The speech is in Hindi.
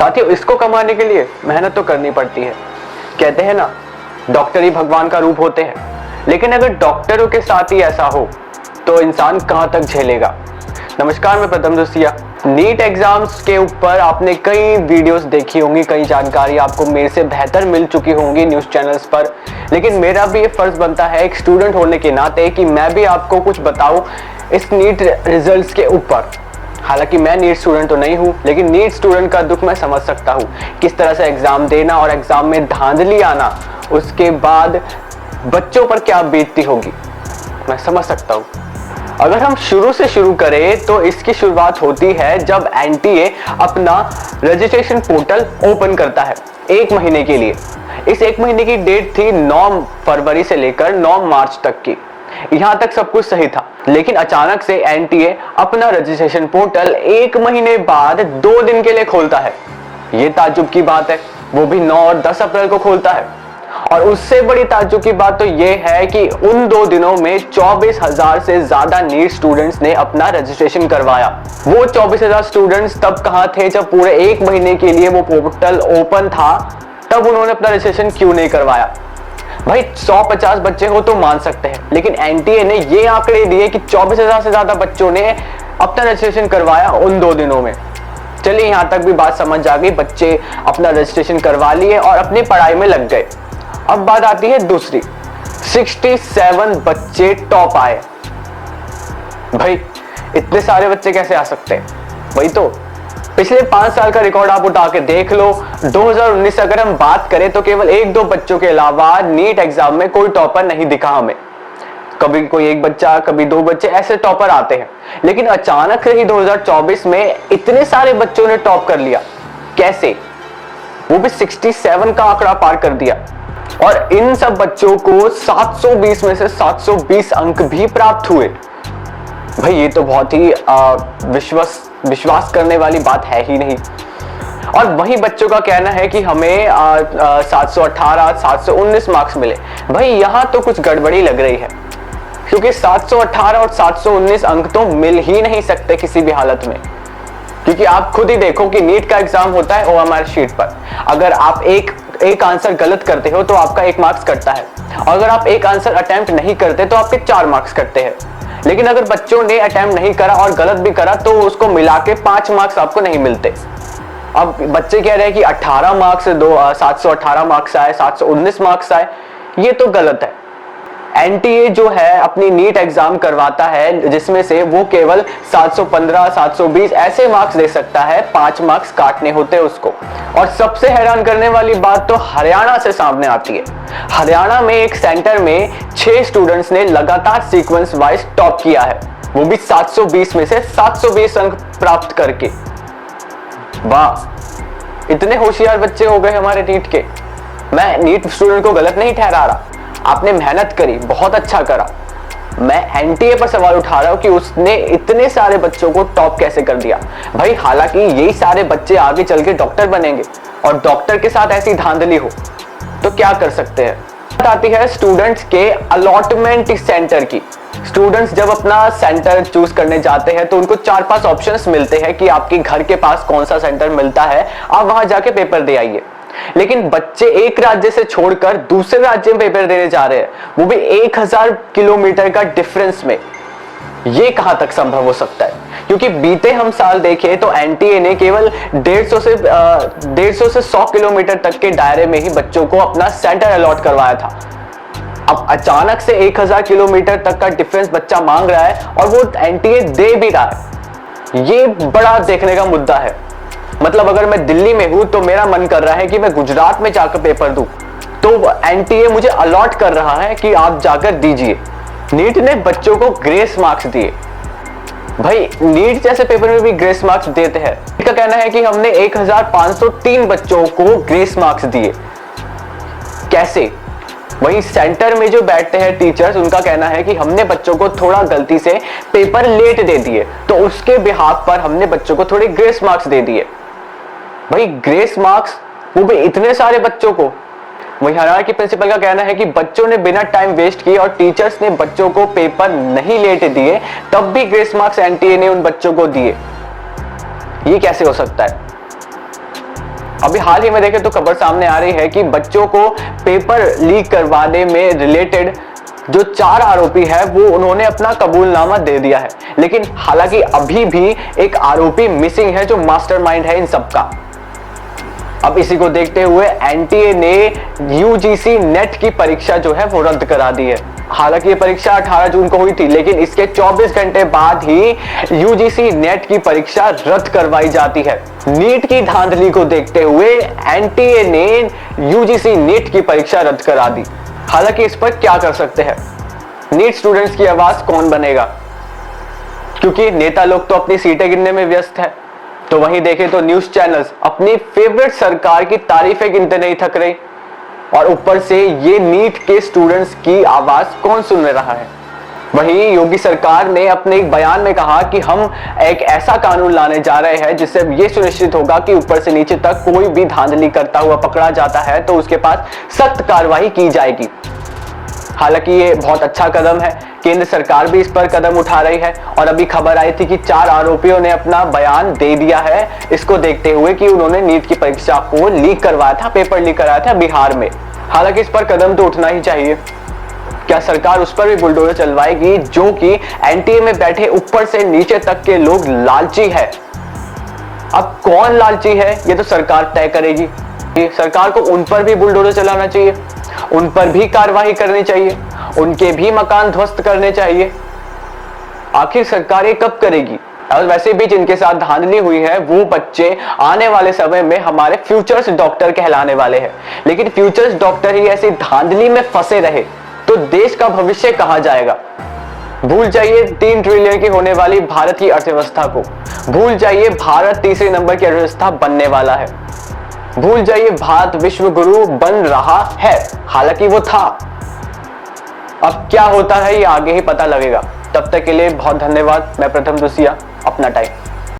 साथियों, इसको कमाने के लिए मेहनत तो करनी पड़ती है। कहते हैं ना, डॉक्टर ही भगवान का रूप होते हैं। लेकिन अगर डॉक्टरों के साथ ही ऐसा हो तो इंसान कहां तक झेलेगा। नमस्कार, मैं प्रथम जोशिया। नीट एग्जाम्स के ऊपर आपने कई वीडियोस देखी होंगी, कई जानकारी आपको मेरे से बेहतर मिल चुकी होंगी न्यूज़ चैनल्स पर। लेकिन मेरा भी ये फर्ज बनता है एक स्टूडेंट होने के नाते कि मैं भी आपको कुछ बताऊं इस नीट रिजल्ट्स के ऊपर। हालांकि मैं नीट स्टूडेंट तो नहीं हूं, लेकिन नीट स्टूडेंट का दुख मैं समझ सकता हूं। किस तरह से एग्जाम देना और एग्जाम में धांधली आना, उसके बाद बच्चों पर क्या बीतती होगी, मैं समझ सकता हूं। अगर हम शुरू से शुरू करें तो इसकी शुरुआत होती है जब एनटीए अपना रजिस्ट्रेशन पोर्टल ओपन करता है 1 महीने के लिए। इस 1 महीने की डेट थी 9 फरवरी से लेकर 9 मार्च तक की। यहां तक सब कुछ सही था, लेकिन अचानक से एनटीए अपना रजिस्ट्रेशन पोर्टल 1 महीने बाद 2 दिन के लिए खोलता है। ये ताज्जुब की बात है, वो भी 9 और 10 अप्रैल को खोलता है। और उससे बड़ी ताज्जुब की बात तो ये है कि उन 2 दिनों में 24,000 से ज्यादा नीट स्टूडेंट्स ने अपना रजिस्ट्रेशन करवाया। वो 24,000 स्टूडेंट्स तब कहां थे जब पूरे 1 महीने के लिए वो पोर्टल ओपन था, तब उन्होंने अपना रजिस्ट्रेशन क्यों नहीं करवाया। भाई 150 बच्चे हो तो मान सकते हैं, लेकिन एनटीए ने ये आंकड़े दिए कि 24,000 से ज्यादा बच्चों ने अपना रजिस्ट्रेशन करवाया उन 2 दिनों में। चलिए, यहां तक भी बात समझ आ गई, बच्चे अपना रजिस्ट्रेशन करवा लिए और अपनी पढ़ाई में लग गए। अब बात आती है दूसरी, 67 बच्चे टॉप आए। भाई इतने सारे बच्चे कैसे आ सकते हैं। वही तो, पिछले 5 साल का रिकॉर्ड आप उठा के देख लो। 2019 अगर हम बात करें तो केवल 1-2 बच्चों के अलावा नीट एग्जाम में कोई टॉपर नहीं दिखा हमें। कभी कोई 1 बच्चा, कभी 2 बच्चे, ऐसे टॉपर आते हैं। लेकिन अचानक से ही 2024 में इतने सारे बच्चों ने टॉप कर लिया। कैसे? वो भी 67 का आंकड़ा पार कर दिया। और इन सब बच्चों को 720 में से 720 अंक भी प्राप्त हुए। भाई ये तो बहुत ही विश्वास करने वाली बात है ही नहीं। और वही बच्चों का कहना है कि हमें 718, 719 मार्क्स मिले। भाई यहां तो कुछ गड़बड़ी लग रही है, क्योंकि 718 और 719 अंक तो मिल ही नहीं सकते किसी भी हालत में। क्योंकि आप खुद ही देखो कि नीट का एग्जाम होता है ओएमआर शीट पर। अगर आप एक आंसर गलत करते हो तो आपका 1 मार्क्स कटता है। अगर आप एक आंसर अटेम्प्ट नहीं करते तो आपके 4 मार्क्स कटते हैं। लेकिन अगर बच्चों ने अटेम्प्ट नहीं करा और गलत भी करा तो उसको मिला के 5 मार्क्स आपको नहीं मिलते। अब बच्चे कह रहे हैं कि 18 मार्क्स से 718 मार्क्स आए, 719 मार्क्स आए, ये तो गलत है। एनटीए जो है अपनी नीट एग्जाम करवाता है, जिसमें से वो केवल 715, 720 ऐसे मार्क्स दे सकता है, 5 मार्क्स काटने होते हैं उसको। और सबसे हैरान करने वाली बात तो हरियाणा से सामने आती है। हरियाणा में एक सेंटर में 6 स्टूडेंट्स ने लगातार सीक्वेंस वाइज टॉप किया है, वो भी 720 में से 720 अंक प्राप्त करके। वाह, इतने होशियार बच्चे हो गए हमारे नीट के। मैं नीट स्टूडेंट को गलत नहीं ठहरा रहा, आपने मेहनत करी, बहुत अच्छा करा। मैं एनटीए पर सवाल उठा रहा हूं कि उसने इतने सारे बच्चों को टॉप कैसे कर दिया। भाई हालांकि यही सारे बच्चे आगे चल के डॉक्टर बनेंगे, और डॉक्टर के साथ ऐसी धांधली हो तो क्या कर सकते हैं। बात आती है स्टूडेंट्स के अलॉटमेंट सेंटर की। स्टूडेंट्स जब अपना सेंटर चूज करने जाते हैं तो उनको 4-5 ऑप्शंस मिलते हैं कि आपके घर के पास कौन सा सेंटर मिलता है, आप वहां जाके पेपर दे आइए। लेकिन बच्चे एक राज्य से छोड़कर दूसरे राज्य में पेपर देने जा रहे हैं, वो भी 1000 किलोमीटर का डिफरेंस में। ये कहां तक संभव हो सकता है? क्योंकि बीते हम साल देखें तो एनटीए ने केवल 150 से 100 किलोमीटर तक के दायरे में ही बच्चों को अपना सेंटर अलॉट करवाया था। अब अचानक से 1000 किलोमीटर तक का डिफरेंस बच्चा मांग रहा है और वो एनटीए दे भी रहा है। ये बड़ा देखने का मुद्दा है। मतलब अगर मैं दिल्ली में हूं तो मेरा मन कर रहा है कि मैं गुजरात में जाकर पेपर दूं, तो एनटीए मुझे अलॉट कर रहा है कि आप जाकर दीजिए। नीट ने बच्चों को ग्रेस मार्क्स दिए। भाई नीट जैसे पेपर में भी ग्रेस मार्क्स देते हैं। नीट का कहना है कि हमने 1503 बच्चों को ग्रेस मार्क्स दिए। कैसे? वहीं सेंटर में जो बैठते हैं टीचर्स, उनका कहना है कि हमने बच्चों को थोड़ा गलती से पेपर लेट दे दिए, तो उसके बिहाफ पर हमने बच्चों को थोड़े ग्रेस मार्क्स दे दिए। भाई ग्रेस मार्क्स, वो भी इतने सारे बच्चों को। वहीं हरियाणा की प्रिंसिपल का कहना है कि बच्चों ने बिना टाइम वेस्ट किए और टीचर्स ने बच्चों को पेपर नहीं लेट दिए, तब भी ग्रेस मार्क्स एनटीए ने उन बच्चों को दिए। ये कैसे हो सकता है? अभी हाल ही में देखें तो खबर सामने आ रही है कि बच्चों को पेपर लीक करवाने में रिलेटेड जो 4 आरोपी है वो उन्होंने अपना कबूलनामा दे दिया है, लेकिन हालांकि अभी भी एक आरोपी मिसिंग है जो मास्टरमाइंड है इन सबका। अब इसी को देखते हुए एनटीए ने यूजीसी नेट की परीक्षा जो है वो रद्द करा दी है। हालांकि ये परीक्षा 18 जून को हुई थी, लेकिन इसके 24 घंटे बाद ही यूजीसी नेट की परीक्षा रद्द करवाई जाती है। नीट की धांधली को देखते हुए एनटीए ने यूजीसी नीट की परीक्षा रद्द करा दी। हालांकि इस पर क्या कर सकते हैं, नीट स्टूडेंट्स की आवाज कौन बनेगा, क्योंकि नेता लोग तो अपनी सीटें गिनने में व्यस्त है। तो वहीं देखें तो न्यूज चैनल्स अपनी फेवरेट सरकार की तारीफें गिनते नहीं थक रही, और ऊपर से ये नीट के स्टूडेंट्स की आवाज कौन सुन रहा है। वहीं योगी सरकार ने अपने एक बयान में कहा कि हम एक ऐसा कानून लाने जा रहे हैं जिससे ये सुनिश्चित होगा कि ऊपर से नीचे तक कोई भी धांधली करता हुआ पकड़ा जाता है तो उसके पास सख्त कार्रवाई की जाएगी। हालांकि ये बहुत अच्छा कदम है, केंद्र सरकार भी इस पर कदम उठा रही है, और अभी खबर आई थी कि 4 आरोपियों ने अपना बयान दे दिया है इसको देखते हुए कि उन्होंने नीट की परीक्षा को लीक करवाया था, पेपर लीक कराया था बिहार में। हालांकि इस पर कदम तो उठना ही चाहिए। क्या सरकार उस पर भी बुलडोजर चलवाएगी जो कि एनटीए में बैठे ऊपर से नीचे तक के लोग लालची है? अब कौन लालची है ये तो सरकार तय करेगी। सरकार को उन पर भी बुलडोजर चलाना चाहिए, उन पर भी कार्रवाई करनी चाहिए, उनके भी मकान ध्वस्त करने चाहिए। आखिर सरकार ये कब करेगी? और वैसे भी जिनके साथ धांधली हुई है वो बच्चे आने वाले समय में हमारे फ्यूचर्स डॉक्टर कहलाने वाले हैं, लेकिन फ्यूचर्स डॉक्टर ही ऐसी धांधली में फंसे रहे तो देश का भविष्य कहां जाएगा। भूल जाइए 3 ट्रिलियन की होने वाली भारत की अर्थव्यवस्था को, भूल जाइए भारत तीसरे नंबर की अर्थव्यवस्था बनने वाला है, भूल जाइए भारत विश्व गुरु बन रहा है, हालांकि वो था। अब क्या होता है ये आगे ही पता लगेगा। तब तक के लिए बहुत धन्यवाद। मैं प्रथम दुसिया, अपना टाइम।